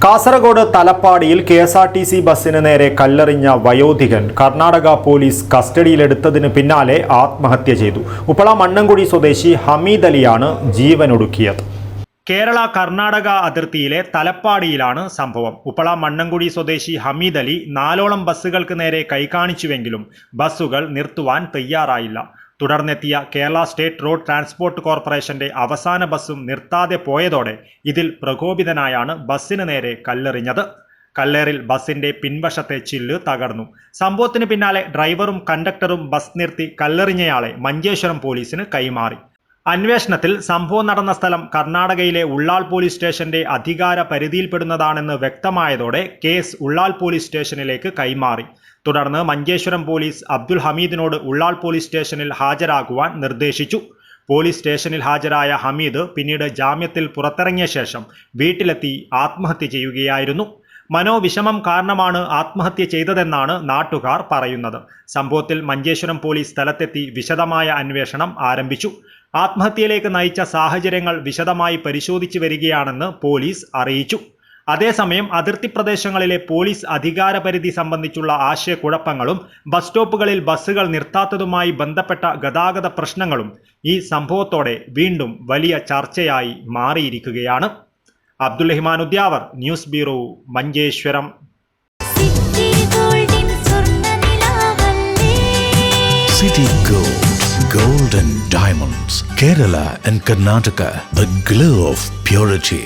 Kasaragod തലപ്പാടിയിൽ KSRTC ബസ്സിന് നേരെ കല്ലെറിഞ്ഞ വയോധികൻ Karnataka police കസ്റ്റഡിയിലെടുത്തതിന് പിന്നാലെ ആത്മഹത്യ ചെയ്തു. ഉപ്പള മണ്ണൻകുഴി സ്വദേശി ഹമീദ് അലിയാണ് ജീവനൊടുക്കിയത്. കേരള കർണാടക അതിർത്തിയിലെ തലപ്പാടിയിലാണ് സംഭവം. ഉപ്പള മണ്ണൻകുഴി സ്വദേശി ഹമീദ് അലി 4ഓളം ബസ്സുകൾക്ക് നേരെ കൈകാണിച്ചുവെങ്കിലും ബസ്സുകൾ നിർത്തുവാൻ തയ്യാറായില്ല. തുടർന്നെത്തിയ കേരള സ്റ്റേറ്റ് റോഡ് ട്രാൻസ്പോർട്ട് കോർപ്പറേഷന്റെ അവസാന ബസ്സും നിർത്താതെ പോയതോടെ ഇതിൽ പ്രകോപിതനായാണ് ബസ്സിന് നേരെ കല്ലെറിഞ്ഞത്. കല്ലേറിൽ ബസിന്റെ പിൻവശത്തെ ചില്ല് തകർന്നു. സംഭവത്തിന് പിന്നാലെ ഡ്രൈവറും കണ്ടക്ടറും ബസ് നിർത്തി കല്ലെറിഞ്ഞയാളെ മഞ്ചേശ്വരം പോലീസിന് കൈമാറി. അന്വേഷണത്തിൽ സംഭവം നടന്ന സ്ഥലം കർണാടകയിലെ ഉള്ളാൾ പോലീസ് സ്റ്റേഷന്റെ അധികാര പരിധിയിൽപ്പെടുന്നതാണെന്ന് വ്യക്തമായതോടെ കേസ് ഉള്ളാൾ പോലീസ് സ്റ്റേഷനിലേക്ക് കൈമാറി. തുടർന്ന് മഞ്ചേശ്വരം പോലീസ് അബ്ദുൽ ഹമീദിനോട് ഉള്ളാൾ പോലീസ് സ്റ്റേഷനിൽ ഹാജരാകുവാൻ നിർദ്ദേശിച്ചു. പോലീസ് സ്റ്റേഷനിൽ ഹാജരായ ഹമീദ് പിന്നീട് ജാമ്യത്തിൽ പുറത്തിറങ്ങിയ ശേഷം വീട്ടിലെത്തി ആത്മഹത്യ ചെയ്യുകയായിരുന്നു. മനോവിഷമം കാരണമാണ് ആത്മഹത്യ ചെയ്തതെന്നാണ് നാട്ടുകാർ പറയുന്നത്. സംഭവത്തിൽ മഞ്ചേശ്വരം പോലീസ് സ്ഥലത്തെത്തി വിശദമായ അന്വേഷണം ആരംഭിച്ചു. ആത്മഹത്യയിലേക്ക് നയിച്ച സാഹചര്യങ്ങൾ വിശദമായി പരിശോധിച്ചു വരികയാണെന്ന് പോലീസ് അറിയിച്ചു. അതേസമയം അതിർത്തി പ്രദേശങ്ങളിലെ പോലീസ് അധികാരപരിധി സംബന്ധിച്ചുള്ള ആശയക്കുഴപ്പങ്ങളും ബസ് സ്റ്റോപ്പുകളിൽ ബസ്സുകൾ നിർത്താത്തതുമായി ബന്ധപ്പെട്ട ഗതാഗത പ്രശ്നങ്ങളും ഈ സംഭവത്തോടെ വീണ്ടും വലിയ ചർച്ചയായി മാറിയിരിക്കുകയാണ്. Abdul Rahman Udyavar, news bureau, Manjeshwaram. City Gold and Diamonds, Kerala and Karnataka, the glow of purity.